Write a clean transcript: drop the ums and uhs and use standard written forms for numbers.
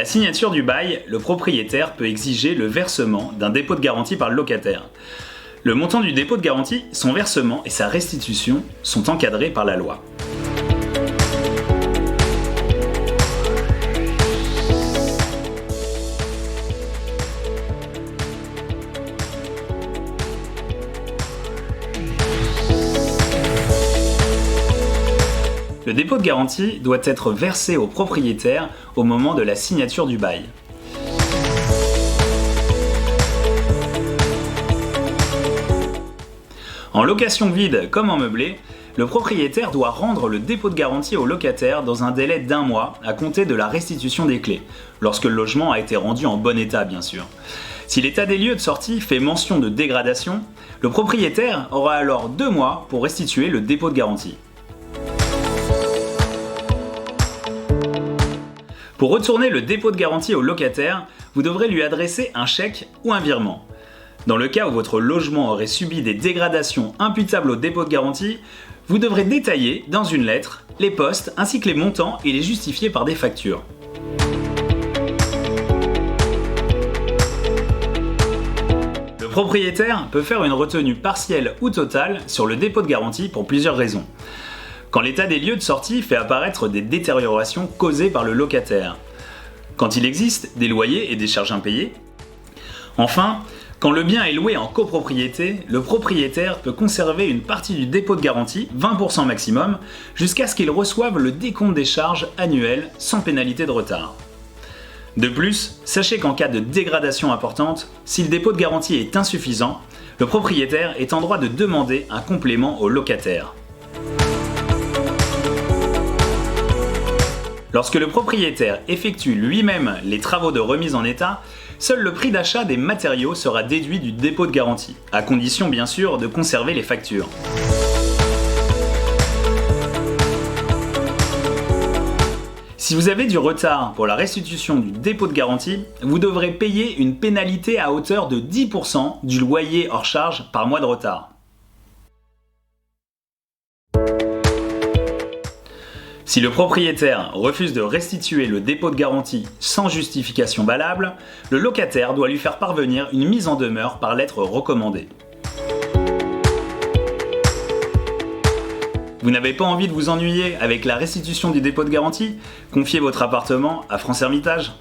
la signature du bail, le propriétaire peut exiger le versement d'un dépôt de garantie par le locataire. Le montant du dépôt de garantie, son versement et sa restitution sont encadrés par la loi. Le dépôt de garantie doit être versé au propriétaire au moment de la signature du bail. En location vide comme en meublé, le propriétaire doit rendre le dépôt de garantie au locataire dans un délai d'1 mois à compter de la restitution des clés, lorsque le logement a été rendu en bon état bien sûr. Si l'état des lieux de sortie fait mention de dégradation, le propriétaire aura alors 2 mois pour restituer le dépôt de garantie. Pour retourner le dépôt de garantie au locataire, vous devrez lui adresser un chèque ou un virement. Dans le cas où votre logement aurait subi des dégradations imputables au dépôt de garantie, vous devrez détailler dans une lettre les postes ainsi que les montants et les justifier par des factures. Le propriétaire peut faire une retenue partielle ou totale sur le dépôt de garantie pour plusieurs raisons. Quand l'état des lieux de sortie fait apparaître des détériorations causées par le locataire. Quand il existe des loyers et des charges impayées. Enfin, quand le bien est loué en copropriété, le propriétaire peut conserver une partie du dépôt de garantie, 20% maximum, jusqu'à ce qu'il reçoive le décompte des charges annuelles sans pénalité de retard. De plus, sachez qu'en cas de dégradation importante, si le dépôt de garantie est insuffisant, le propriétaire est en droit de demander un complément au locataire. Lorsque le propriétaire effectue lui-même les travaux de remise en état, seul le prix d'achat des matériaux sera déduit du dépôt de garantie, à condition bien sûr de conserver les factures. Si vous avez du retard pour la restitution du dépôt de garantie, vous devrez payer une pénalité à hauteur de 10% du loyer hors charge par mois de retard. Si le propriétaire refuse de restituer le dépôt de garantie sans justification valable, le locataire doit lui faire parvenir une mise en demeure par lettre recommandée. Vous n'avez pas envie de vous ennuyer avec la restitution du dépôt de garantie ? Confiez votre appartement à France Hermitage.